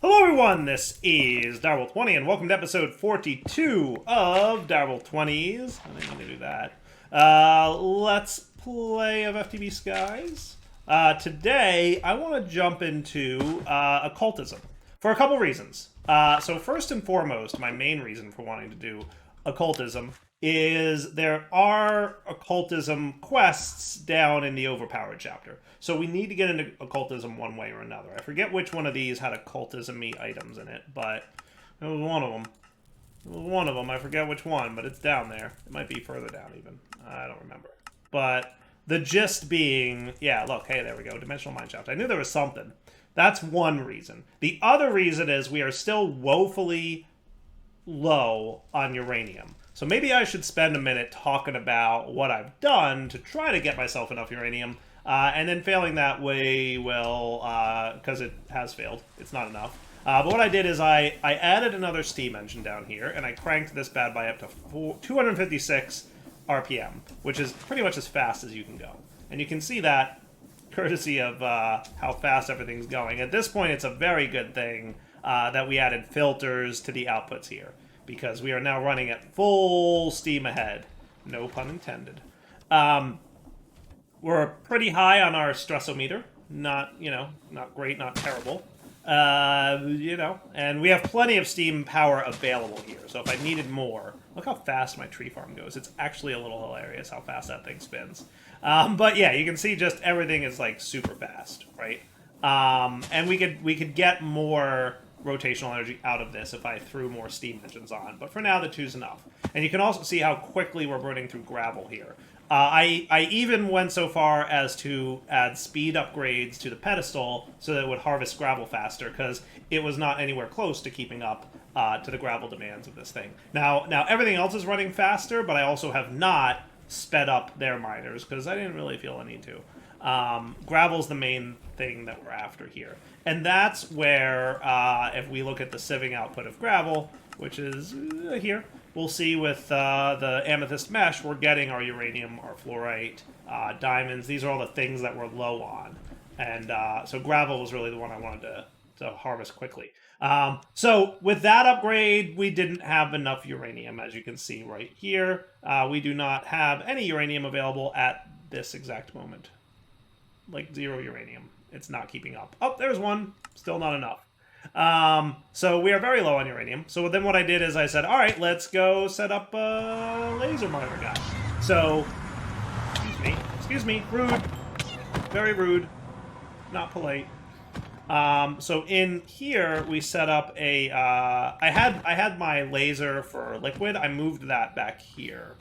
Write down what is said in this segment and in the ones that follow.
Hello everyone, this is Direwolf20 and welcome to episode 42 of Direwolf20s. I didn't mean to do that. Let's play of FTB Skies. Today, I want to jump into occultism for a couple reasons. So first and foremost, my main reason for wanting to do occultism is there are occultism quests down in the overpowered chapter. So we need to get into occultism one way or another. I forget which one of these had occultism-y items in it, but it was one of them. It was one of them. I forget which one, but it's down there. It might be further down even. I don't remember. But the gist being, yeah, look, hey, there we go. Dimensional Mine Shaft. I knew there was something. That's one reason. The other reason is we are still woefully low on uranium. So maybe I should spend a minute talking about what I've done to try to get myself enough uranium. And then failing that way, well, because it has failed. It's not enough. But what I did is I added another steam engine down here, and I cranked this bad boy up to 256 RPM, which is pretty much as fast as you can go. And you can see that courtesy of how fast everything's going. At this point, it's a very good thing that we added filters to the outputs here, because we are now running at full steam ahead. No pun intended. We're pretty high on our stressometer. Not great, not terrible. And we have plenty of steam power available here. So if I needed more, look how fast my tree farm goes. It's actually a little hilarious how fast that thing spins. But yeah, you can see just everything is like super fast, right? And we could get more rotational energy out of this if I threw more steam engines on. But for now, the two's enough. And you can also see how quickly we're burning through gravel here. I even went so far as to add speed upgrades to the pedestal so that it would harvest gravel faster, because it was not anywhere close to keeping up to the gravel demands of this thing. Now everything else is running faster, but I also have not sped up their miners because I didn't really feel a need to. Gravel's the main thing that we're after here. And that's where, if we look at the sieving output of gravel, which is here, we'll see with the amethyst mesh, we're getting our uranium, our fluorite, diamonds. These are all the things that we're low on. And so gravel was really the one I wanted to harvest quickly. So with that upgrade, we didn't have enough uranium, as you can see right here. We do not have any uranium available at this exact moment. Like 0 uranium. It's not keeping up. Oh, there's one. Still not enough. So we are very low on uranium. So then what I did is I said, all right, let's go set up a laser miner guy. So, excuse me, rude, very rude, not polite. So in here we set up a, I had my laser for liquid. I moved that back here.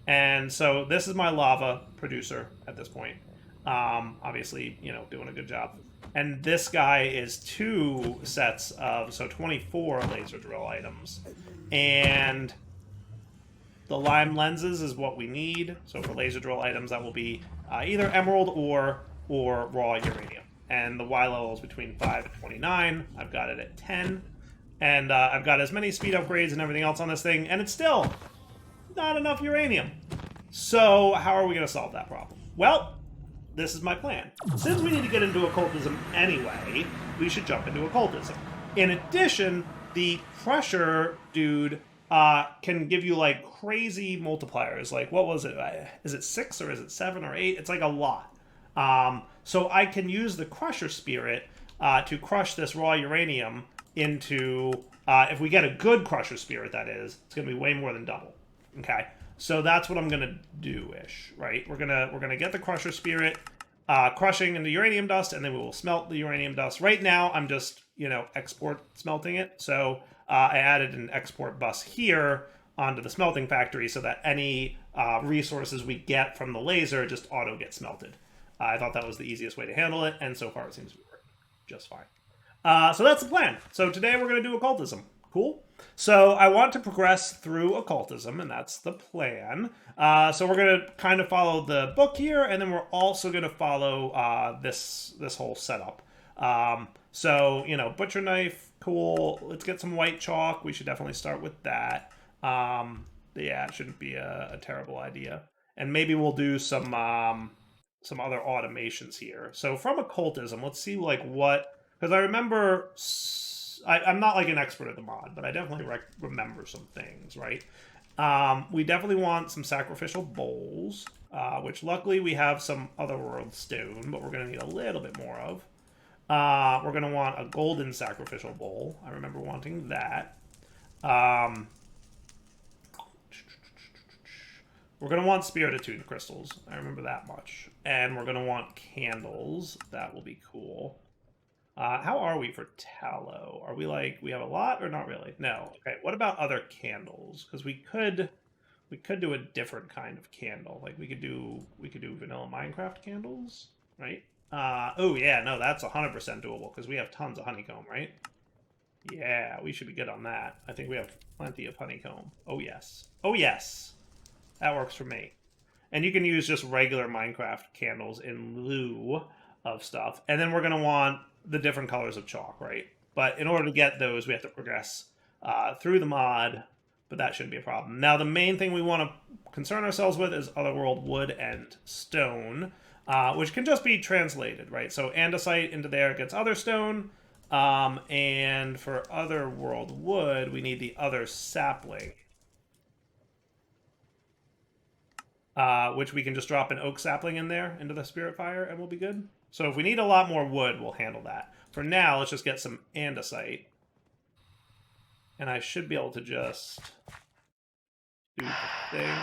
And so this is my lava producer at this point. Obviously, doing a good job. And this guy is 2 sets of, so 24 laser drill items. And the lime lenses is what we need. So for laser drill items, that will be either emerald or raw uranium. And the Y level is between 5 and 29. I've got it at 10. And I've got as many speed upgrades and everything else on this thing, and it's still not enough uranium. So how are we going to solve that problem? Well, this is my plan. Since we need to get into occultism anyway, we should jump into occultism. In addition, the pressure dude can give you like crazy multipliers. Like, what was it? Is it 6 or is it 7 or 8? It's like a lot. So I can use the crusher spirit to crush this raw uranium into, if we get a good crusher spirit, that is, it's going to be way more than double. Okay? So that's what I'm gonna do-ish, right? We're gonna get the crusher spirit crushing into uranium dust, and then we will smelt the uranium dust. Right now, I'm just export smelting it. So I added an export bus here onto the smelting factory so that any resources we get from the laser just auto get smelted. I thought that was the easiest way to handle it, and so far it seems to be working just fine. So that's the plan. So today we're gonna do occultism. Cool. So I want to progress through occultism, and that's the plan. So we're going to kind of follow the book here, and then we're also going to follow this whole setup. So, butcher knife, cool. Let's get some white chalk. We should definitely start with that. Yeah, it shouldn't be a terrible idea. And maybe we'll do some other automations here. So from occultism, let's see like what Because I remember, I'm not like an expert at the mod, but I definitely remember some things, right? We definitely want some sacrificial bowls, which luckily we have some otherworld stone, but we're going to need a little bit more of. We're going to want a golden sacrificial bowl. I remember wanting that. We're going to want Spirititude crystals. I remember that much. And we're going to want candles. That will be cool. How are we for tallow? Are we like, we have a lot or not really? No. Okay, what about other candles? Because we could do a different kind of candle. Like we could do vanilla Minecraft candles, right? Oh yeah, no, that's 100% doable because we have tons of honeycomb, right? Yeah, we should be good on that. I think we have plenty of honeycomb. Oh yes. Oh yes. That works for me. And you can use just regular Minecraft candles in lieu of stuff. And then we're going to want the different colors of chalk, right? But in order to get those, we have to progress through the mod, but that shouldn't be a problem. Now, the main thing we want to concern ourselves with is Otherworld wood and stone, which can just be translated, right? So andesite into there gets other stone, and for Otherworld wood, we need the other sapling. Which we can just drop an oak sapling in there into the spirit fire and we'll be good. So if we need a lot more wood, we'll handle that. For now, let's just get some andesite. And I should be able to just do the thing.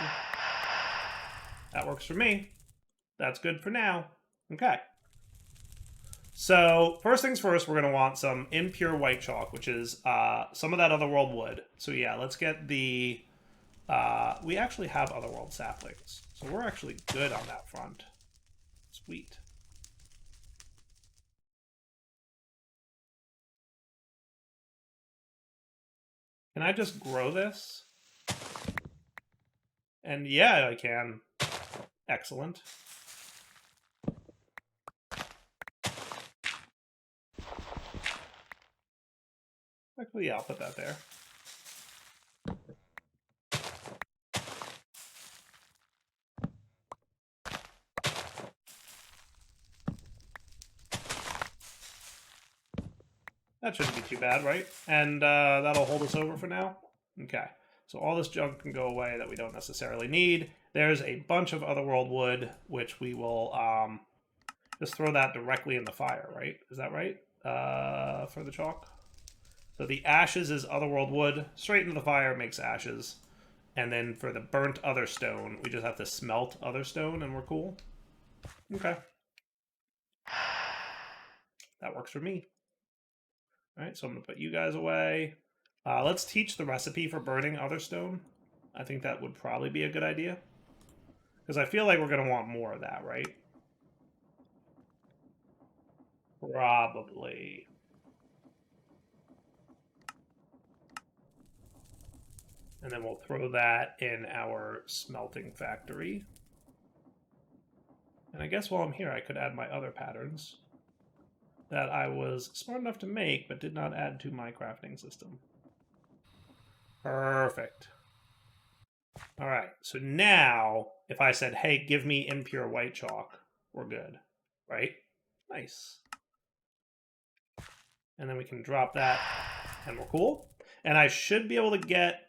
That works for me. That's good for now. Okay. So first things first, we're going to want some impure white chalk, which is some of that Otherworld wood. So yeah, let's get the... we actually have Otherworld saplings, so we're actually good on that front. Sweet. Can I just grow this? And yeah, I can. Excellent. Actually, yeah, I'll put that there. That shouldn't be too bad, right? And that'll hold us over for now. Okay. So all this junk can go away that we don't necessarily need. There's a bunch of Otherworld wood, which we will just throw that directly in the fire, right? Is that right? For the chalk? So the ashes is Otherworld wood. Straight into the fire makes ashes. And then for the burnt other stone, we just have to smelt other stone and we're cool. Okay. That works for me. All right, so I'm going to put you guys away. Let's teach the recipe for burning other stone. I think that would probably be a good idea. Because I feel like we're going to want more of that, right? Probably. And then we'll throw that in our smelting factory. And I guess while I'm here, I could add my other patterns that I was smart enough to make, but did not add to my crafting system. Perfect. All right, so now, if I said, hey, give me impure white chalk, we're good, right? Nice. And then we can drop that, and we're cool. And I should be able to get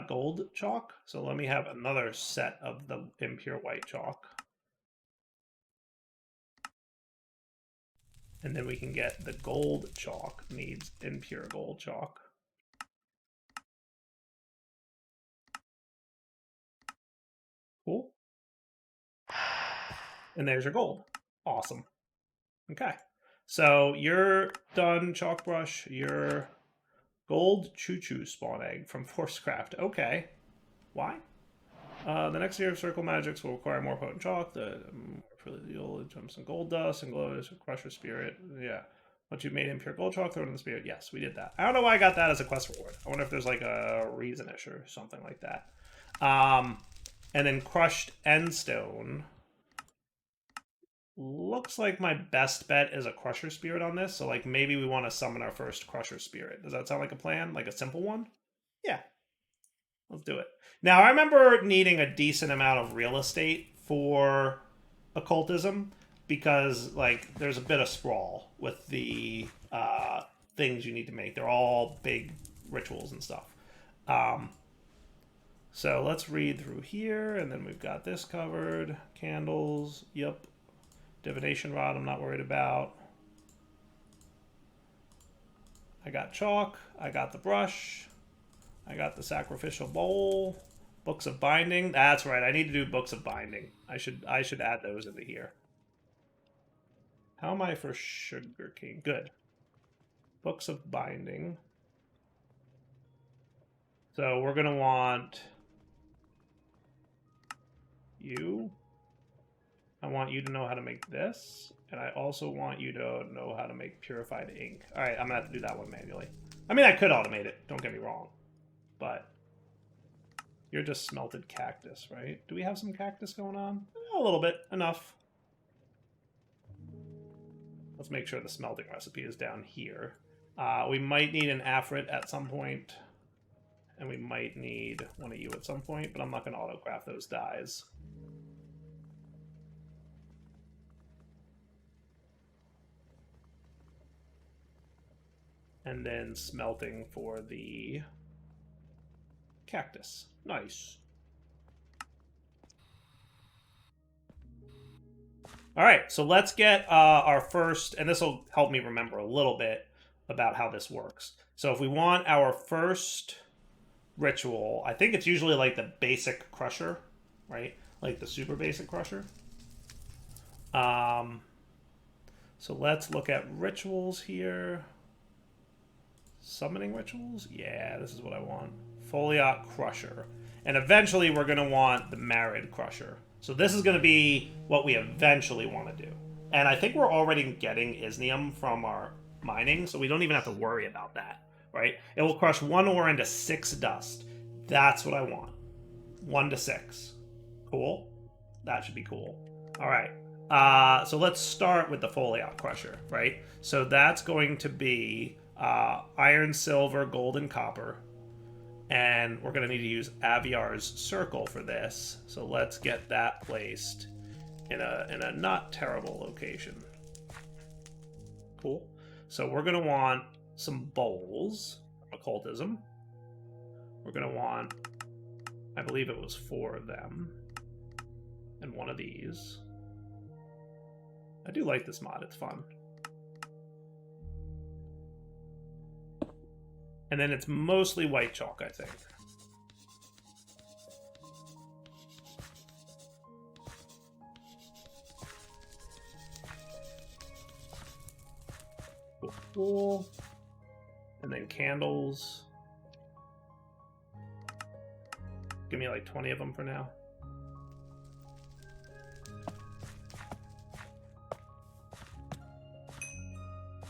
gold chalk, so let me have another set of the impure white chalk. And then we can get the gold chalk, needs impure gold chalk. Cool. And there's your gold. Awesome. Okay. So you're done, chalk brush. You're gold choo-choo spawn egg from Forcecraft. Okay. Why? The next year of circle magics will require more potent chalk. For the deal, jump some gold dust and glows, crusher spirit. Yeah. Once you've made impure gold chalk, throw it in the spirit. Yes, we did that. I don't know why I got that as a quest reward. I wonder if there's like a reason-ish or something like that. And then crushed endstone. Looks like my best bet is a crusher spirit on this. So like maybe we want to summon our first crusher spirit. Does that sound like a plan? Like a simple one? Yeah. Let's do it. Now I remember needing a decent amount of real estate for occultism because like there's a bit of sprawl with the things you need to make. They're all big rituals and stuff. So let's read through here, and then we've got this covered. Candles, yep. Divination rod, I'm not worried about. I got chalk, I got the brush, I got the sacrificial bowl, books of binding. That's right, I need to do books of binding. I should add those into here. How am I for sugarcane? Good. Books of binding. So we're gonna want you. I want you to know how to make this, and I also want you to know how to make purified ink. All right, I'm gonna have to do that one manually. I mean, I could automate it, don't get me wrong, but you're just smelted cactus, right? Do we have some cactus going on? A little bit, enough. Let's make sure the smelting recipe is down here. We might need an Afrit at some point, and we might need one of you at some point, but I'm not gonna autocraft those dyes. And then smelting for the cactus. Nice. All right, so let's get our first, and this will help me remember a little bit about how this works. So if we want our first ritual, I think it's usually like the basic crusher, right? Like the super basic crusher. So let's look at rituals here. Summoning rituals? Yeah, this is what I want. Foliot Crusher. And eventually we're going to want the Marid Crusher. So this is going to be what we eventually want to do. And I think we're already getting Isnium from our mining, so we don't even have to worry about that, right? It will crush 1 ore into 6 dust. That's what I want. 1 to 6. Cool? That should be cool. All right. So let's start with the Foliot Crusher, right? So that's going to be iron, silver, gold, and copper. And we're going to need to use Aviar's circle for this. So let's get that placed in a not terrible location. Cool. So we're going to want some bowls, occultism. We're going to want, I believe it was 4 of them, and 1 of these. I do like this mod, it's fun. And then it's mostly white chalk, I think. Cool. And then candles. Give me like 20 of them for now.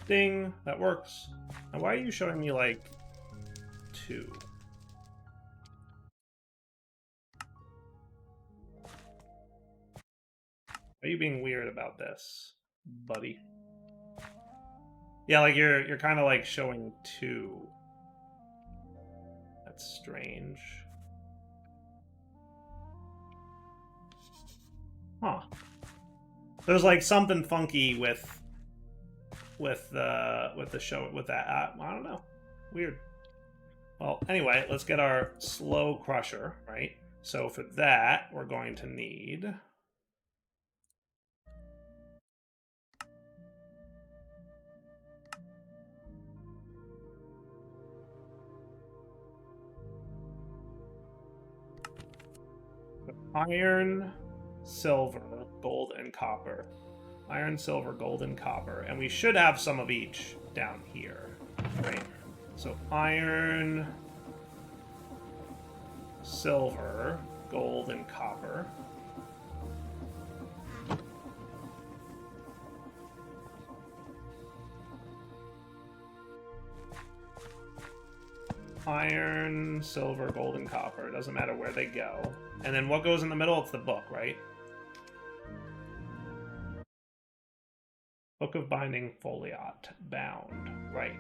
Ding, that works. Now why are you showing me like 2? Are you being weird about this, buddy? Yeah, like you're kind of like showing 2. That's strange. Huh. There's like something funky with the show with that. I don't know. Weird. Well, anyway, let's get our slow crusher, right? So for that, we're going to need iron, silver, gold, and copper. Iron, silver, gold, and copper. And we should have some of each down here, right? So iron, silver, gold, and copper. Iron, silver, gold, and copper. It doesn't matter where they go. And then what goes in the middle? It's the book, right? Book of Binding Foliot. Bound. Right.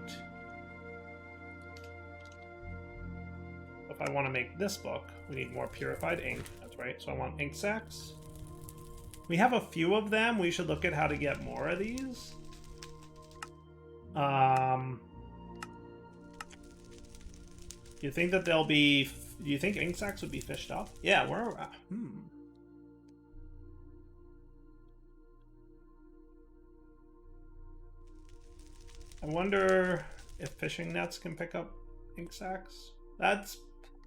If I want to make this book, we need more purified ink. That's right. So I want ink sacks. We have a few of them. We should look at how to get more of these. You think that they'll be... Do you think ink sacs would be fished up? Yeah, we're... I wonder if fishing nets can pick up ink sacs. That's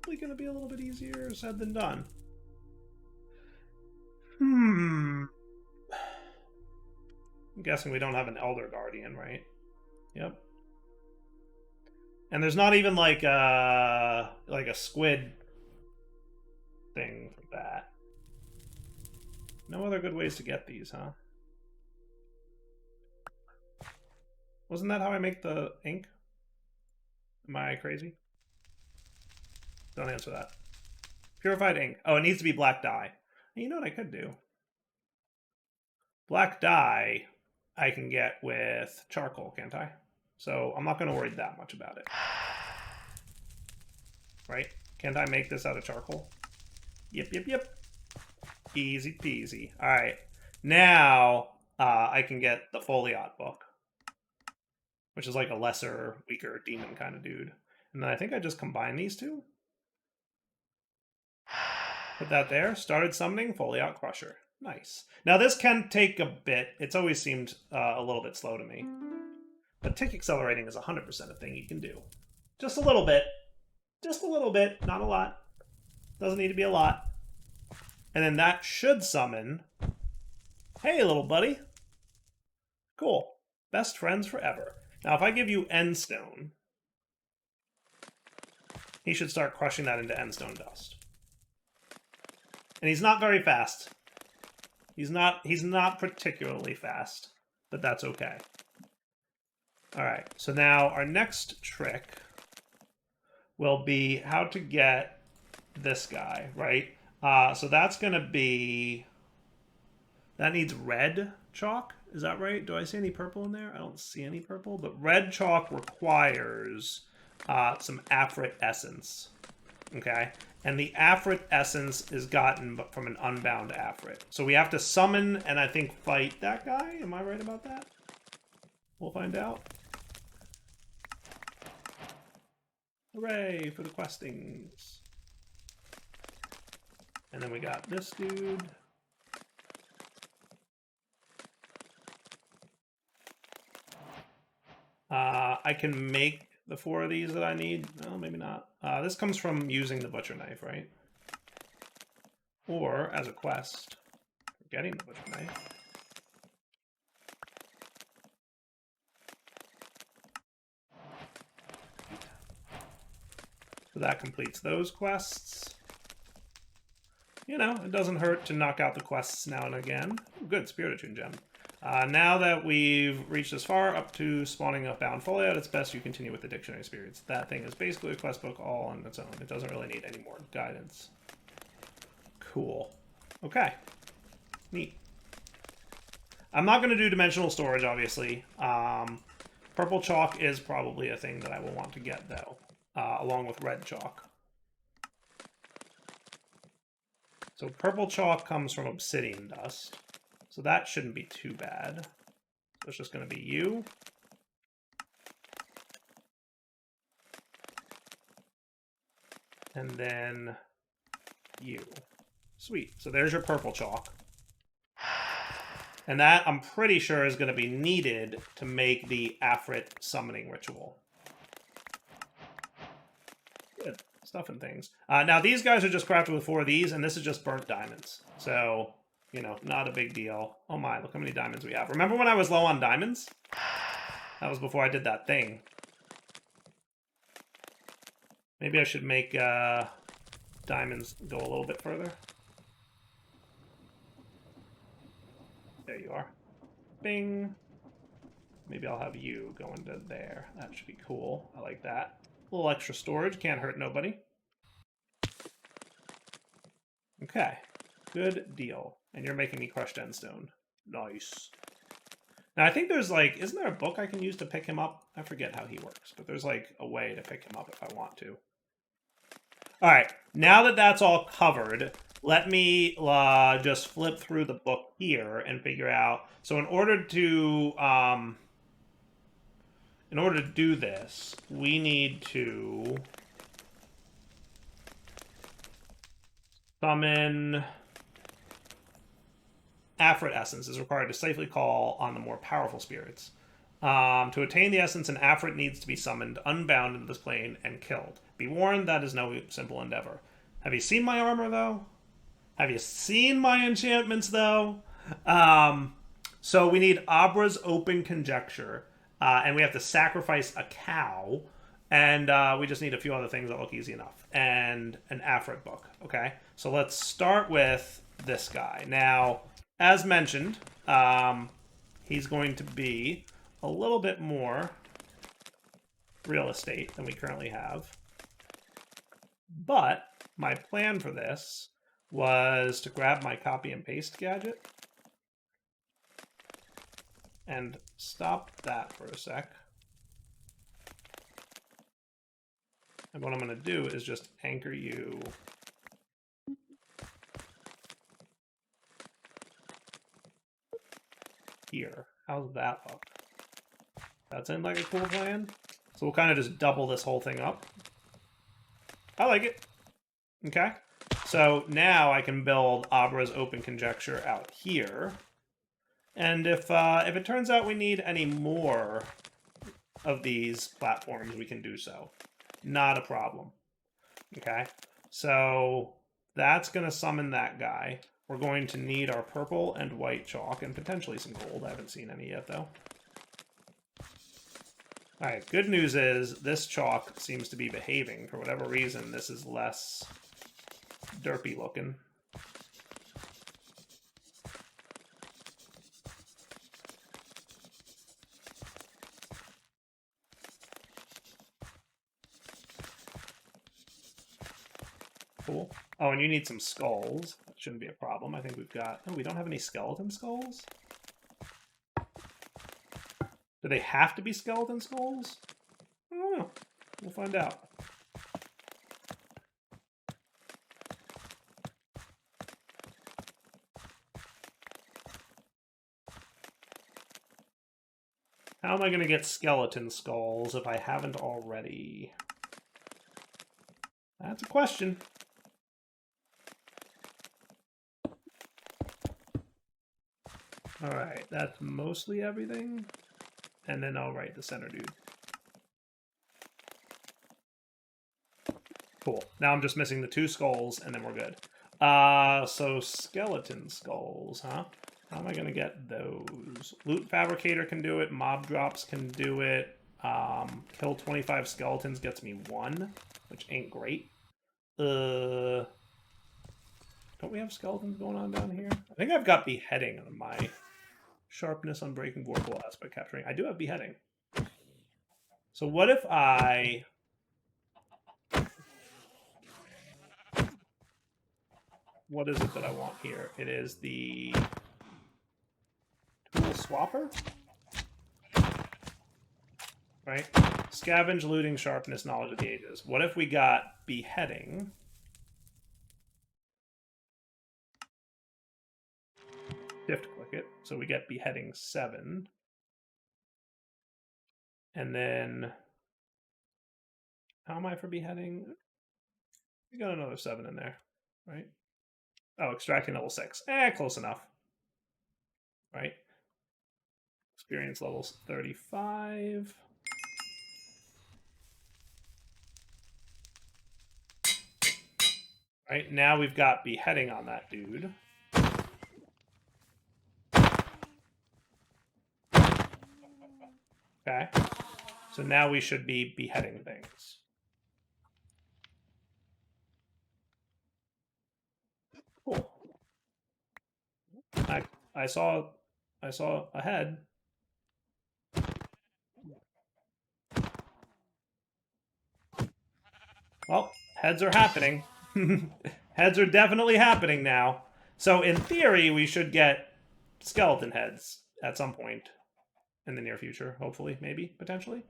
probably going to be a little bit easier said than done. I'm guessing we don't have an Elder Guardian, right? Yep. And there's not even like a squid thing for that. No other good ways to get these, huh? Wasn't that how I make the ink? Am I crazy? Don't answer that. Purified ink. Oh, it needs to be black dye. You know what I could do? Black dye I can get with charcoal, can't I? So I'm not going to worry that much about it. Right? Can't I make this out of charcoal? Yep. Easy peasy. Alright. Now I can get the Foliot book, which is like a lesser, weaker demon kind of dude. And then I think I just combine these two. Put that there. Started summoning Foliot Crusher. Nice. Now this can take a bit. It's always seemed a little bit slow to me. But tick accelerating is 100% a thing you can do. Just a little bit. Just a little bit. Not a lot. Doesn't need to be a lot. And then that should summon... Hey, little buddy. Cool. Best friends forever. Now, if I give you Endstone, he should start crushing that into Endstone dust. And he's not very fast. He's not particularly fast, but that's okay. All right, so now our next trick will be how to get this guy, right? So that's going to be... That needs red chalk. Is that right? Do I see any purple in there? I don't see any purple, but red chalk requires some Afrit essence. Okay? And the Afrit essence is gotten from an unbound Afrit. So we have to summon and I think fight that guy. Am I right about that? We'll find out. Hooray for the questings. And then we got this dude. I can make the 4 of these that I need. No, maybe not. This comes from using the butcher knife, right? Or as a quest, getting the butcher knife. So that completes those quests. You know, it doesn't hurt to knock out the quests now and again. Good, Spirit Attune Gem. Now that we've reached this far, up to spawning a bound Foliot, it's best you continue with the Dictionary Spirits. That thing is basically a quest book all on its own. It doesn't really need any more guidance. Cool. Okay. Neat. I'm not going to do dimensional storage, obviously. Purple chalk is probably a thing that I will want to get, though, along with red chalk. So purple chalk comes from obsidian dust. So that shouldn't be too bad. So it's just going to be you. And then you. Sweet. So there's your purple chalk. And that, I'm pretty sure, is going to be needed to make the Afrit summoning ritual. Good. Stuff and things. Now, these guys are just crafted with 4 of these, and this is just burnt diamonds. So... You know, not a big deal. Oh my, look how many diamonds we have. Remember when I was low on diamonds? That was before I did that thing. Maybe I should make diamonds go a little bit further. There you are. Bing. Maybe I'll have you go into there. That should be cool. I like that. A little extra storage. Can't hurt nobody. Okay. Good deal. And you're making me crushed endstone. Nice. Now, I think there's like... Isn't there a book I can use to pick him up? I forget how he works, but there's like a way to pick him up if I want to. Alright, now that that's all covered, let me just flip through the book here and figure out... So in order to in order to do this, we need to summon Afrit essence is required to safely call on the more powerful spirits. To attain the essence, an Afrit needs to be summoned, unbound into this plane, and killed. Be warned, that is no simple endeavor. Have you seen my armor, though? Have you seen my enchantments, though? So we need Abra's Open Conjecture, and we have to sacrifice a cow, and we just need a few other things that look easy enough, and an Afrit book, okay? So let's start with this guy. Now, as mentioned, he's going to be a little bit more real estate than we currently have. But my plan for this was to grab my copy and paste gadget and stop that for a sec. And what I'm going to do is just anchor you here. How's that look? That sounds like a cool plan. So we'll kind of just double this whole thing up. I like it. Okay. So now I can build Abra's Open Conjecture out here. And if it turns out we need any more of these platforms, we can do so. Not a problem. Okay. So that's going to summon that guy. We're going to need our purple and white chalk and potentially some gold. I haven't seen any yet, though. Alright, good news is this chalk seems to be behaving. For whatever reason, this is less derpy looking. Cool. Oh, and you need some skulls. That shouldn't be a problem. I think we've got... Oh, we don't have any skeleton skulls? Do they have to be skeleton skulls? I don't know. We'll find out. How am I going to get skeleton skulls if I haven't already? That's a question. Alright, that's mostly everything. And then I'll write the center dude. Cool. Now I'm just missing the 2 skulls, and then we're good. So skeleton skulls, huh? How am I going to get those? Loot Fabricator can do it. Mob Drops can do it. Kill 25 skeletons gets me 1, which ain't great. Don't we have skeletons going on down here? I think I've got Beheading on my... Sharpness, Unbreaking, Vorpal, Aspect Capturing. I do have Beheading. So what if I... What is it that I want here? It is the Tool Swapper? Right? Scavenge, Looting, Sharpness, Knowledge of the Ages. What if we got Beheading? Shift click it, so we get Beheading 7. And then, how am I for Beheading? We got another 7 in there, right? Oh, Extracting level 6. Close enough. Right? Experience levels 35. Right, now we've got Beheading on that dude. Okay, so now we should be beheading things. Cool. I saw a head. Well, heads are happening. Heads are definitely happening now. So in theory, we should get skeleton heads at some point. In the near future, hopefully, maybe, potentially.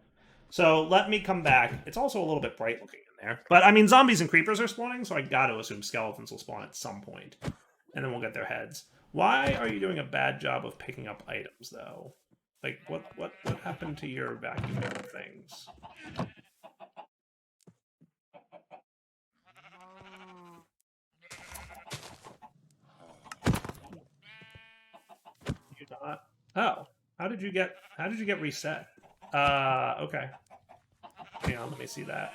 So let me come back. It's also a little bit bright looking in there. But, I mean, zombies and creepers are spawning, so I gotta assume skeletons will spawn at some point. And then we'll get their heads. Why are you doing a bad job of picking up items, though? Like, what happened to your vacuuming things? You not? Oh, how did you get reset? Okay. Hang on, let me see that.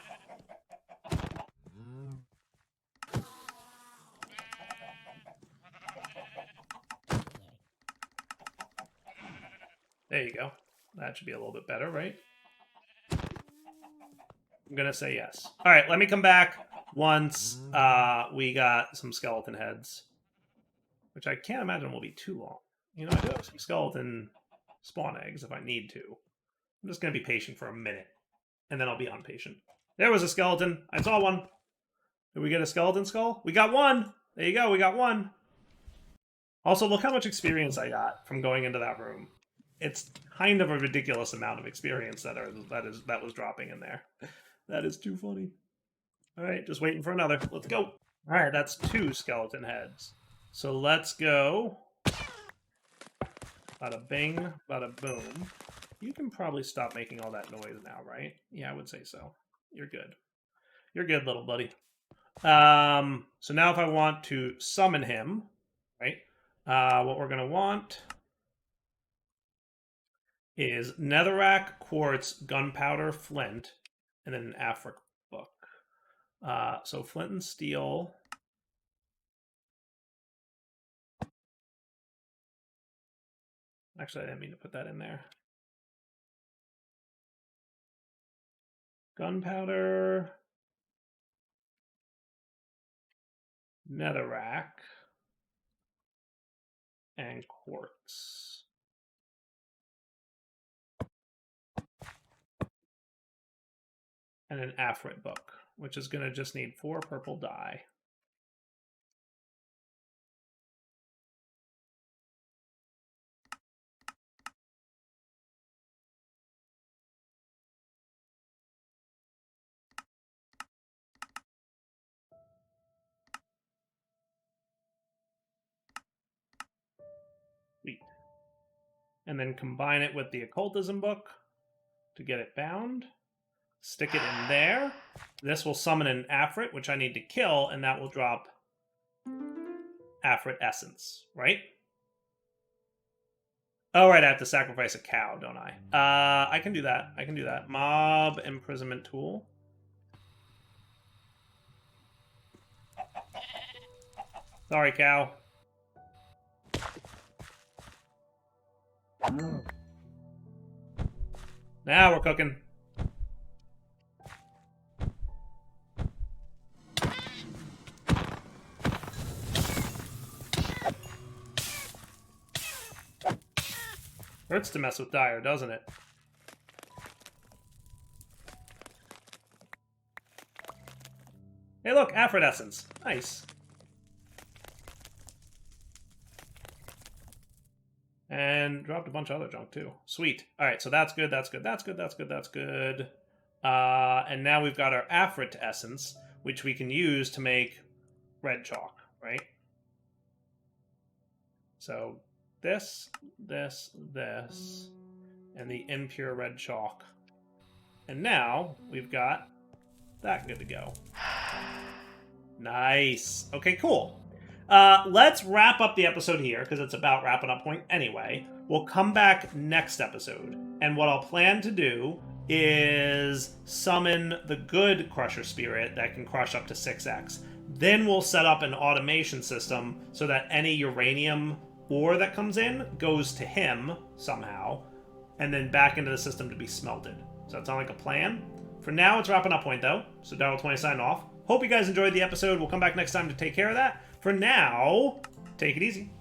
There you go. That should be a little bit better, right? I'm gonna say yes. All right, let me come back once we got some skeleton heads, which I can't imagine will be too long. You know, I do have some skeleton spawn eggs if I need to. I'm just gonna be patient for a minute, and then I'll be unpatient. There was a skeleton. I saw one. Did we get a skeleton skull? We got one. There you go. We got one. Also, look how much experience I got from going into that room. It's kind of a ridiculous amount of experience that was dropping in there. That is too funny. All right, just waiting for another. Let's go. All right, that's 2 skeleton heads. So let's go. Bada bing, bada boom. You can probably stop making all that noise now, right? Yeah, I would say so. You're good. You're good, little buddy. So now if I want to summon him, right, what we're going to want is netherrack, quartz, gunpowder, flint, and then an Afric book. So flint and steel. Actually, I didn't mean to put that in there. Gunpowder, netherrack, and quartz. And an Afric book, which is going to just need 4 purple dye. Sweet. And then combine it with the Occultism book to get it bound. Stick it in there. This will summon an Afrit, which I need to kill, and that will drop Afrit essence, right? Oh, right, I have to sacrifice a cow, don't I? I can do that. I can do that. Mob imprisonment tool. Sorry, cow. Now we're cooking. Hurts to mess with Dire, doesn't it? Hey, look, Afrit essence. Nice. And dropped a bunch of other junk, too. Sweet. All right, so that's good, that's good, that's good, that's good, that's good. And now we've got our Afrit essence, which we can use to make red chalk, right? So this, and the impure red chalk. And now we've got that good to go. Nice. Okay, cool. Let's wrap up the episode here, because it's about wrapping up point anyway. We'll come back next episode, and what I'll plan to do is summon the good Crusher Spirit that can crush up to 6x. Then we'll set up an automation system so that any uranium ore that comes in goes to him somehow, and then back into the system to be smelted. Does that sound like a plan? For now, it's wrapping up point, though. So Darryl20 signing off. Hope you guys enjoyed the episode. We'll come back next time to take care of that. For now, take it easy.